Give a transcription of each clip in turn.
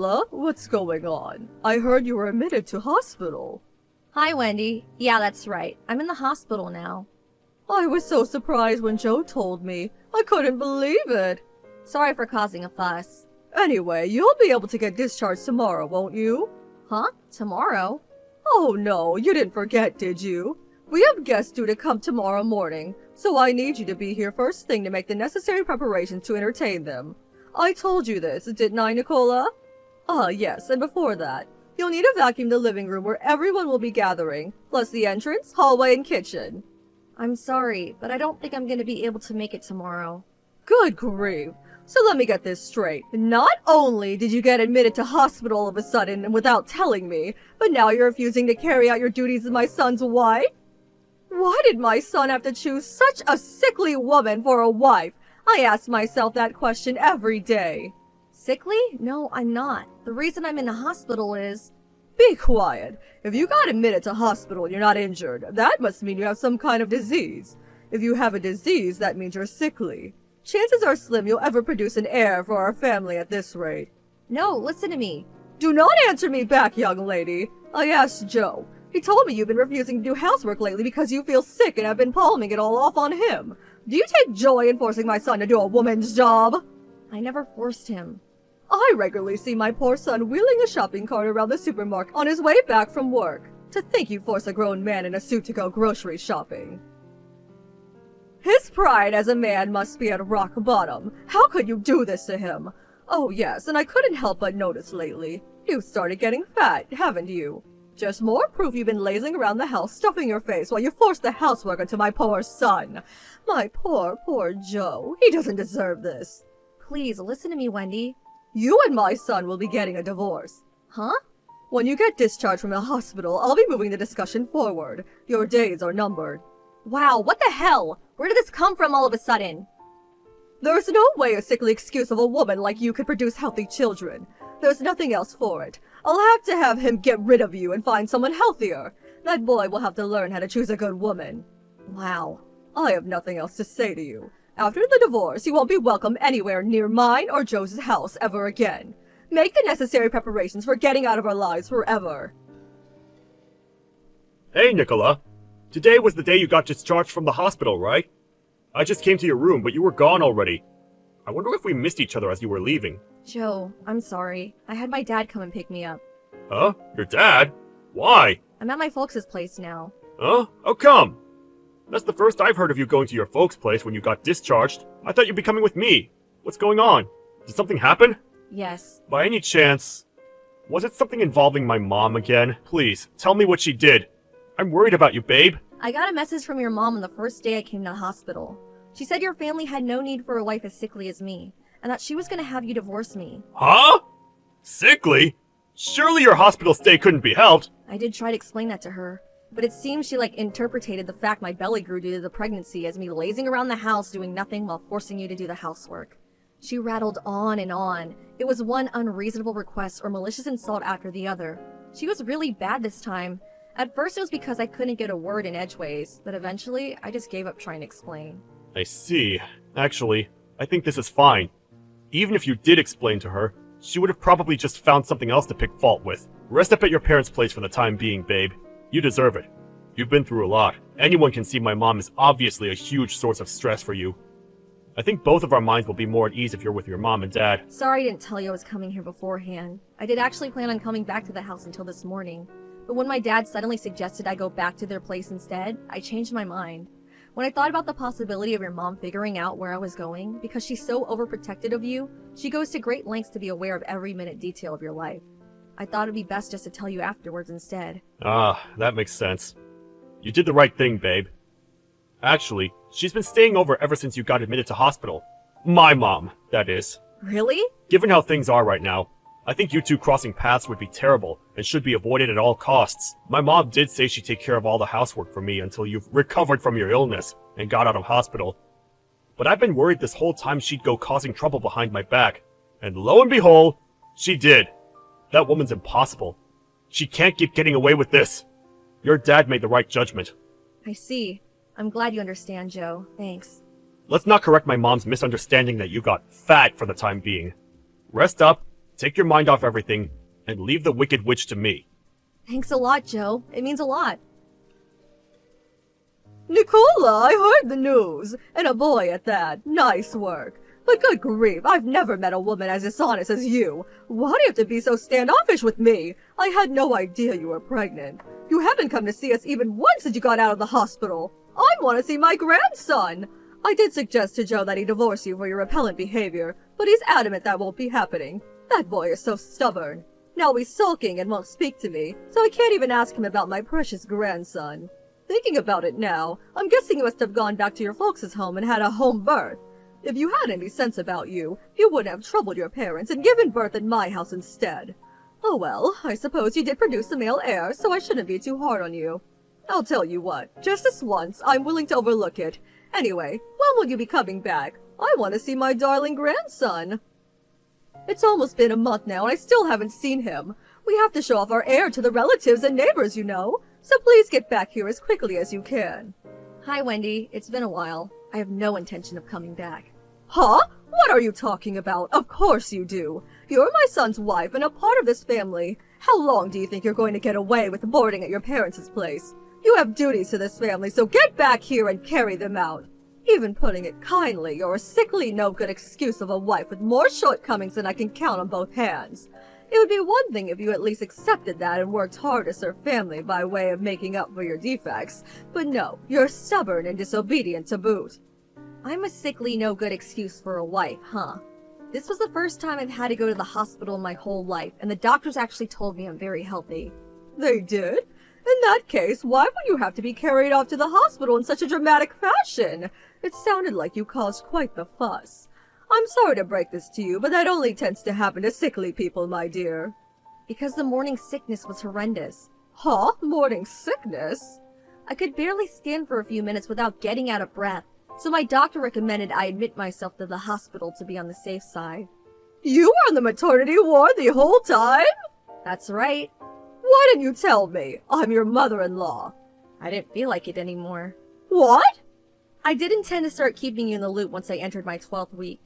Nicola, what's going on? I heard you were admitted to hospital. Hi, Wendy. Yeah, that's right. I'm in the hospital now. I was so surprised when Joe told me. I couldn't believe it. Sorry for causing a fuss. Anyway, you'll be able to get discharged tomorrow, won't you? Huh? Tomorrow? Oh no, you didn't forget, did you? We have guests due to come tomorrow morning, so I need you to be here first thing to make the necessary preparations to entertain them. I told you this, didn't I, Nicola? Ah, yes, and before that, you'll need to vacuum the living room where everyone will be gathering, plus the entrance, hallway, and kitchen. I'm sorry, but I don't think I'm gonna be able to make it tomorrow. Good grief. So let me get this straight. Not only did you get admitted to hospital all of a sudden and without telling me, but now you're refusing to carry out your duties as my son's wife? Why did my son have to choose such a sickly woman for a wife? I ask myself that question every day. Sickly? No, I'm not. The reason I'm in the hospital is... Be quiet. If you got admitted to hospital and you're not injured, that must mean you have some kind of disease. If you have a disease, that means you're sickly. Chances are slim you'll ever produce an heir for our family at this rate. No, listen to me. Do not answer me back, young lady. I asked Joe. He told me you've been refusing to do housework lately because you feel sick and have been palming it all off on him. Do you take joy in forcing my son to do a woman's job? I never forced him. I regularly see my poor son wheeling a shopping cart around the supermarket on his way back from work. To think you force a grown man in a suit to go grocery shopping. His pride as a man must be at rock bottom. How could you do this to him? Oh yes, and I couldn't help but notice lately. You've started getting fat, haven't you? Just more proof you've been lazing around the house stuffing your face while you force the housework onto my poor son. My poor Joe. He doesn't deserve this. Please, listen to me, Wendy. You and my son will be getting a divorce. Huh? When you get discharged from the hospital, I'll be moving the discussion forward. Your days are numbered. Wow, what the hell? Where did this come from all of a sudden? There's no way a sickly excuse of a woman like you could produce healthy children. There's nothing else for it. I'll have to have him get rid of you and find someone healthier. That boy will have to learn how to choose a good woman. Wow. I have nothing else to say to you. After the divorce, he won't be welcome anywhere near mine or Joe's house ever again. Make the necessary preparations for getting out of our lives forever. Hey, Nicola. Today was the day you got discharged from the hospital, right? I just came to your room, but you were gone already. I wonder if we missed each other as you were leaving. Joe, I'm sorry. I had my dad come and pick me up. Huh? Your dad? Why? I'm at my folks' place now. Huh? How come? That's the first I've heard of you going to your folks' place when you got discharged. I thought you'd be coming with me. What's going on? Did something happen? Yes. By any chance, was it something involving my mom again? Please, tell me what she did. I'm worried about you, babe. I got a message from your mom on the first day I came to the hospital. She said your family had no need for a wife as sickly as me, and that she was gonna have you divorce me. Huh? Sickly? Surely your hospital stay couldn't be helped. I did try to explain that to her, but it seems she interpreted the fact my belly grew due to the pregnancy as me lazing around the house doing nothing while forcing you to do the housework. She rattled on and on. It was one unreasonable request or malicious insult after the other. She was really bad this time. At first it was because I couldn't get a word in edgeways, but eventually I just gave up trying to explain. I see. Actually, I think this is fine. Even if you did explain to her, she would have probably just found something else to pick fault with. Rest up at your parents' place for the time being, babe. You deserve it. You've been through a lot. Anyone can see my mom is obviously a huge source of stress for you. I think both of our minds will be more at ease if you're with your mom and dad. Sorry I didn't tell you I was coming here beforehand. I did actually plan on coming back to the house until this morning. But when my dad suddenly suggested I go back to their place instead, I changed my mind. When I thought about the possibility of your mom figuring out where I was going, because she's so overprotected of you, she goes to great lengths to be aware of every minute detail of your life. I thought it'd be best just to tell you afterwards instead. Ah, that makes sense. You did the right thing, babe. Actually, she's been staying over ever since you got admitted to hospital. My mom, that is. Really? Given how things are right now, I think you two crossing paths would be terrible and should be avoided at all costs. My mom did say she'd take care of all the housework for me until you've recovered from your illness and got out of hospital. But I've been worried this whole time she'd go causing trouble behind my back. And lo and behold, she did. That woman's impossible. She can't keep getting away with this. Your dad made the right judgment. I see. I'm glad you understand, Joe. Thanks. Let's not correct my mom's misunderstanding that you got fat for the time being. Rest up, take your mind off everything and leave the Wicked Witch to me. Thanks a lot, Joe. It means a lot. Nicola, I heard the news. And a boy at that. Nice work. But good grief, I've never met a woman as dishonest as you. Why do you have to be so standoffish with me? I had no idea you were pregnant. You haven't come to see us even once since you got out of the hospital. I want to see my grandson. I did suggest to Joe that he divorce you for your repellent behavior, but he's adamant that won't be happening. That boy is so stubborn. Now he's sulking and won't speak to me, so I can't even ask him about my precious grandson. Thinking about it now, I'm guessing you must have gone back to your folks' home and had a home birth. If you had any sense about you, you wouldn't have troubled your parents and given birth in my house instead. Oh well, I suppose you did produce a male heir, so I shouldn't be too hard on you. I'll tell you what, just this once, I'm willing to overlook it. Anyway, when will you be coming back? I want to see my darling grandson. It's almost been a month now and I still haven't seen him. We have to show off our heir to the relatives and neighbors, you know. So please get back here as quickly as you can. Hi, Wendy. It's been a while. I have no intention of coming back. Huh? What are you talking about? Of course you do. You're my son's wife and a part of this family. How long do you think you're going to get away with boarding at your parents' place? You have duties to this family, so get back here and carry them out. Even putting it kindly, you're a sickly, no-good excuse of a wife with more shortcomings than I can count on both hands. It would be one thing if you at least accepted that and worked hard to serve family by way of making up for your defects. But no, you're stubborn and disobedient to boot. I'm a sickly, no-good excuse for a wife, huh? This was the first time I've had to go to the hospital in my whole life, and the doctors actually told me I'm very healthy. They did? In that case, why would you have to be carried off to the hospital in such a dramatic fashion? It sounded like you caused quite the fuss. I'm sorry to break this to you, but that only tends to happen to sickly people, my dear. Because the morning sickness was horrendous. Huh? Morning sickness? I could barely stand for a few minutes without getting out of breath, so my doctor recommended I admit myself to the hospital to be on the safe side. You were on the maternity ward the whole time? That's right. Why didn't you tell me? I'm your mother-in-law. I didn't feel like it anymore. What? I did intend to start keeping you in the loop once I entered my 12th week.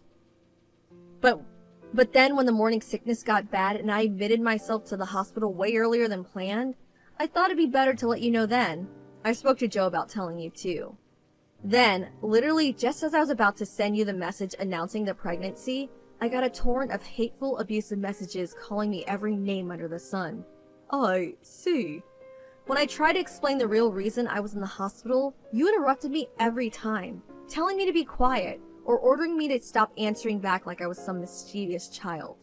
But then when the morning sickness got bad and I admitted myself to the hospital way earlier than planned, I thought it'd be better to let you know then. I spoke to Joe about telling you too. Then, literally just as I was about to send you the message announcing the pregnancy, I got a torrent of hateful, abusive messages calling me every name under the sun. I see. When I tried to explain the real reason I was in the hospital, you interrupted me every time, telling me to be quiet, or ordering me to stop answering back like I was some mischievous child.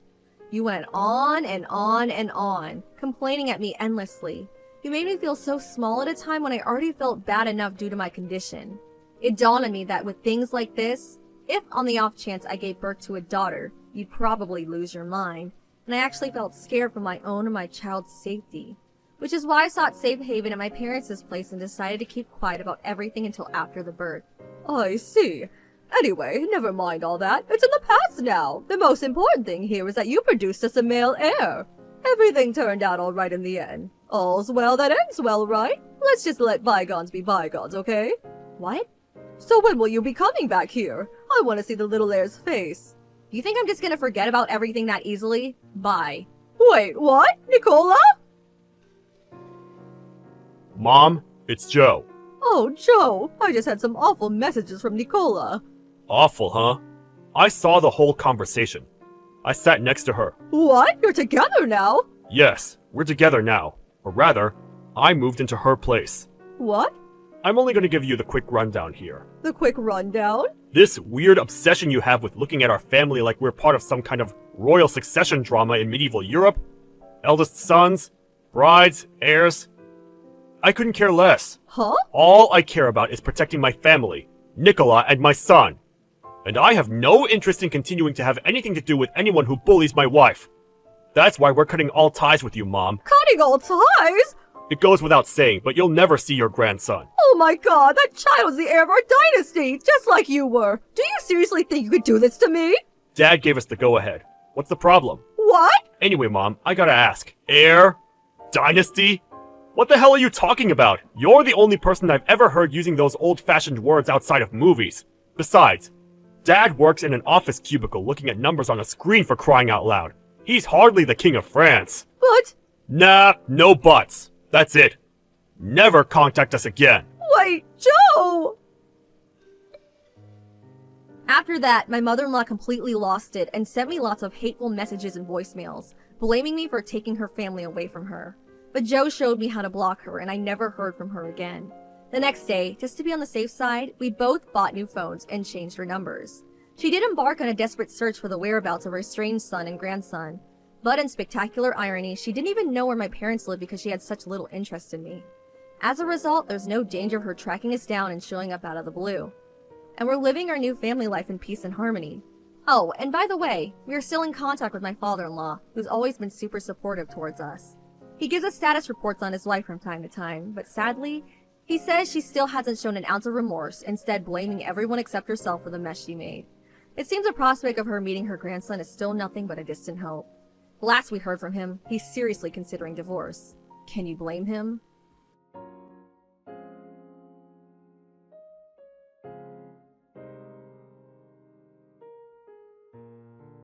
You went on and on and on, complaining at me endlessly. You made me feel so small at a time when I already felt bad enough due to my condition. It dawned on me that with things like this, if on the off chance I gave birth to a daughter, you'd probably lose your mind, and I actually felt scared for my own and my child's safety. Which is why I sought safe haven at my parents' place and decided to keep quiet about everything until after the birth. I see. Anyway, never mind all that. It's in the past now. The most important thing here is that you produced us a male heir. Everything turned out all right in the end. All's well that ends well, right? Let's just let bygones be bygones, okay? What? So when will you be coming back here? I want to see the little heir's face. You think I'm just gonna forget about everything that easily? Bye. Wait, what? Nicola? Mom, it's Joe. Oh, Joe, I just had some awful messages from Nicola. Awful, huh? I saw the whole conversation. I sat next to her. What? You're together now? Yes, we're together now. Or rather, I moved into her place. What? I'm only going to give you the quick rundown here. The quick rundown? This weird obsession you have with looking at our family like we're part of some kind of royal succession drama in medieval Europe? Eldest sons, brides, heirs. I couldn't care less. Huh? All I care about is protecting my family, Nicola and my son. And I have no interest in continuing to have anything to do with anyone who bullies my wife. That's why we're cutting all ties with you, Mom. Cutting all ties? It goes without saying, but you'll never see your grandson. Oh my god, that child was the heir of our dynasty, just like you were. Do you seriously think you could do this to me? Dad gave us the go-ahead. What's the problem? What? Anyway, Mom, I gotta ask. Heir? Dynasty? What the hell are you talking about? You're the only person I've ever heard using those old-fashioned words outside of movies. Besides, Dad works in an office cubicle looking at numbers on a screen for crying out loud. He's hardly the King of France. But, Nah, no buts. That's it. Never contact us again. wait, Joe! After that, my mother-in-law completely lost it and sent me lots of hateful messages and voicemails, blaming me for taking her family away from her. But Joe showed me how to block her, and I never heard from her again. The next day, just to be on the safe side, we both bought new phones and changed our numbers. She did embark on a desperate search for the whereabouts of her estranged son and grandson. But in spectacular irony, she didn't even know where my parents lived because she had such little interest in me. As a result, there's no danger of her tracking us down and showing up out of the blue. And we're living our new family life in peace and harmony. Oh, and by the way, we are still in contact with my father-in-law, who's always been super supportive towards us. He gives us status reports on his wife from time to time, but sadly, he says she still hasn't shown an ounce of remorse, instead blaming everyone except herself for the mess she made. It seems the prospect of her meeting her grandson is still nothing but a distant hope. Last we heard from him, he's seriously considering divorce. Can you blame him?